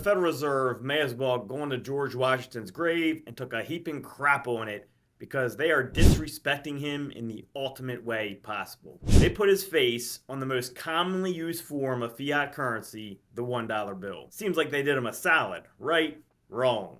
Federal Reserve may as well go into George Washington's grave and took a heaping crap on it because they are disrespecting him in the ultimate way possible. They put his face on the most commonly used form of fiat currency, the $1 bill. Seems like they did him a solid, right? Wrong.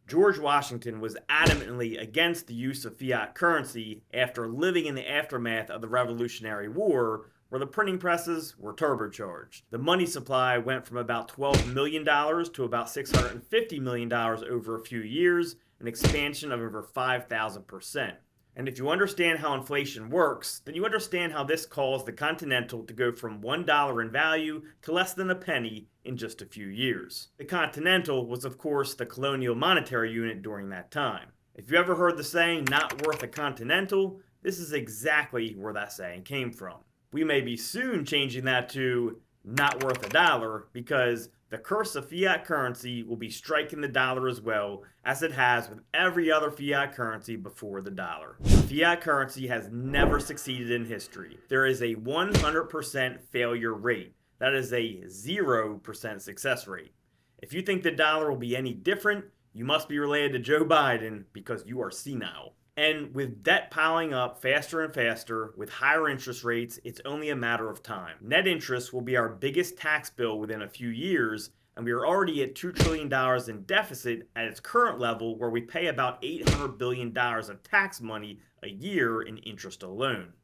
George Washington was adamantly against the use of fiat currency after living in the aftermath of the Revolutionary War, where the printing presses were turbocharged. The money supply went from about $12 million to about $650 million over a few years, an expansion of over 5,000%. And if you understand how inflation works, then you understand how this caused the Continental to go from $1 in value to less than a penny in just a few years. The Continental was, of course, the colonial monetary unit during that time. If you ever heard the saying, not worth a Continental, this is exactly where that saying came from. We may be soon changing that to not worth a dollar because the curse of fiat currency will be striking the dollar as well as it has with every other fiat currency before the dollar. Fiat currency has never succeeded in history. There is a 100% failure rate. That is a 0% success rate. If you think the dollar will be any different, you must be related to Joe Biden because you are senile. And with debt piling up faster and faster, with higher interest rates, it's only a matter of time. Net interest will be our biggest tax bill within a few years, and we are already at $2 trillion in deficit at its current level, where we pay about $800 billion of tax money a year in interest alone.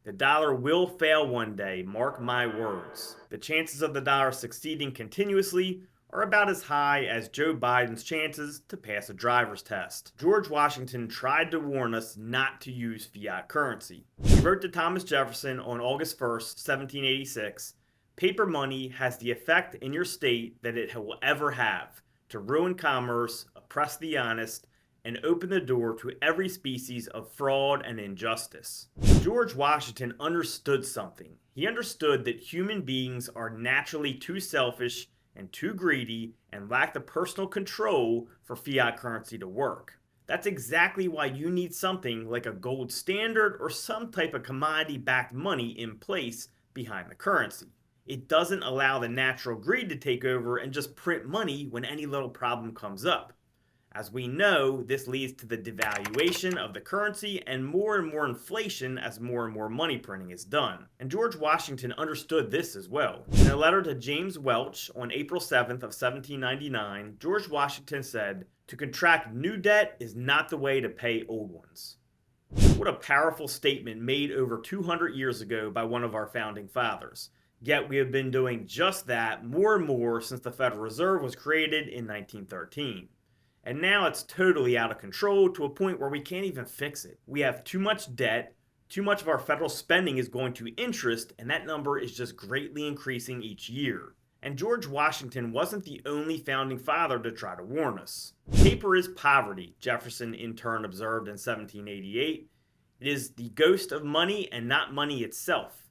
The dollar will fail one day, mark my words. The chances of the dollar succeeding continuously are about as high as Joe Biden's chances to pass a driver's test. George Washington tried to warn us not to use fiat currency. He wrote to Thomas Jefferson on August 1st, 1786, "Paper money has the effect in your state that it will ever have, to ruin commerce, oppress the honest, and open the door to every species of fraud and injustice." George Washington understood something. He understood that human beings are naturally too selfish and too greedy and lack the personal control for fiat currency to work. That's exactly why you need something like a gold standard or some type of commodity-backed money in place behind the currency. It doesn't allow the natural greed to take over and just print money when any little problem comes up. As we know, this leads to the devaluation of the currency and more inflation as more and more money printing is done. And George Washington understood this as well. In a letter to James Welch on April 7th of 1799, George Washington said, "To contract new debt is not the way to pay old ones." What a powerful statement made over 200 years ago by one of our founding fathers. Yet we have been doing just that more and more since the Federal Reserve was created in 1913. And now it's totally out of control to a point where we can't even fix it. We have too much debt, too much of our federal spending is going to interest, and that number is just greatly increasing each year. And George Washington wasn't the only founding father to try to warn us. Paper is poverty, Jefferson in turn observed in 1788. It is the ghost of money and not money itself.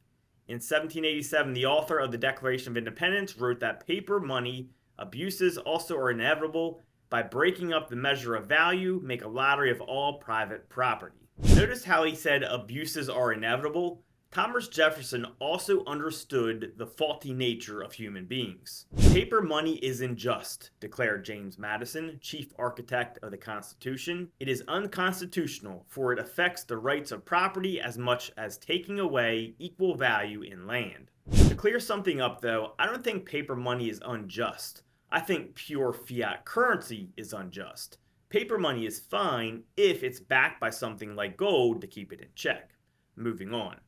In 1787, the author of the Declaration of Independence wrote that paper money abuses also are inevitable. By breaking up the measure of value, make a lottery of all private property. Notice how he said abuses are inevitable? Thomas Jefferson also understood the faulty nature of human beings. Paper money is unjust, declared James Madison, chief architect of the Constitution. It is unconstitutional, for it affects the rights of property as much as taking away equal value in land. To clear something up though, I don't think paper money is unjust. I think pure fiat currency is unjust. Paper money is fine if it's backed by something like gold to keep it in check. Moving on.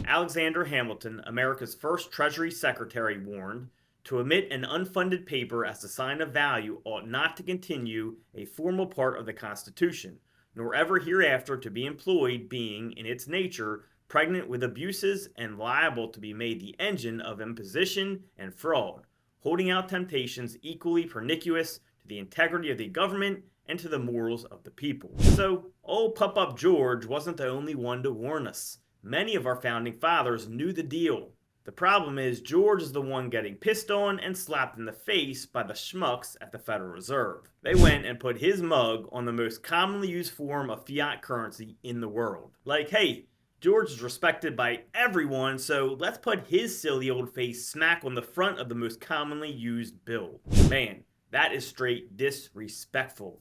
Alexander Hamilton, America's first Treasury Secretary, warned, "To emit an unfunded paper as a sign of value ought not to continue a formal part of the Constitution, nor ever hereafter to be employed, being, in its nature, pregnant with abuses and liable to be made the engine of imposition and fraud, holding out temptations equally pernicious to the integrity of the government and to the morals of the people." So, old Pup-Up George wasn't the only one to warn us. Many of our founding fathers knew the deal. The problem is George is the one getting pissed on and slapped in the face by the schmucks at the Federal Reserve. They went and put his mug on the most commonly used form of fiat currency in the world. Like, hey, George is respected by everyone, so let's put his silly old face smack on the front of the most commonly used bill. Man, That is straight disrespectful.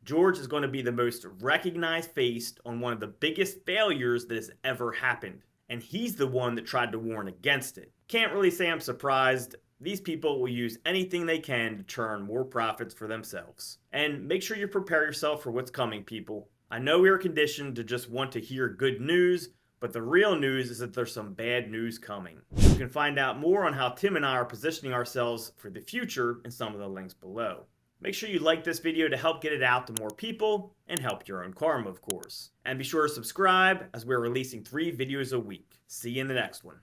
George is going to be the most recognized face on one of the biggest failures that has ever happened. And he's the one that tried to warn against it. Can't really say I'm surprised. These people will use anything they can to churn more profits for themselves. And make sure you prepare yourself for what's coming, people. I know we are conditioned to just want to hear good news, but the real news is that there's some bad news coming. You can find out more on how Tim and I are positioning ourselves for the future in some of the links below. Make sure you like this video to help get it out to more people and help your own karma, of course. And be sure to subscribe as we're releasing 3 videos a week. See you in the next one.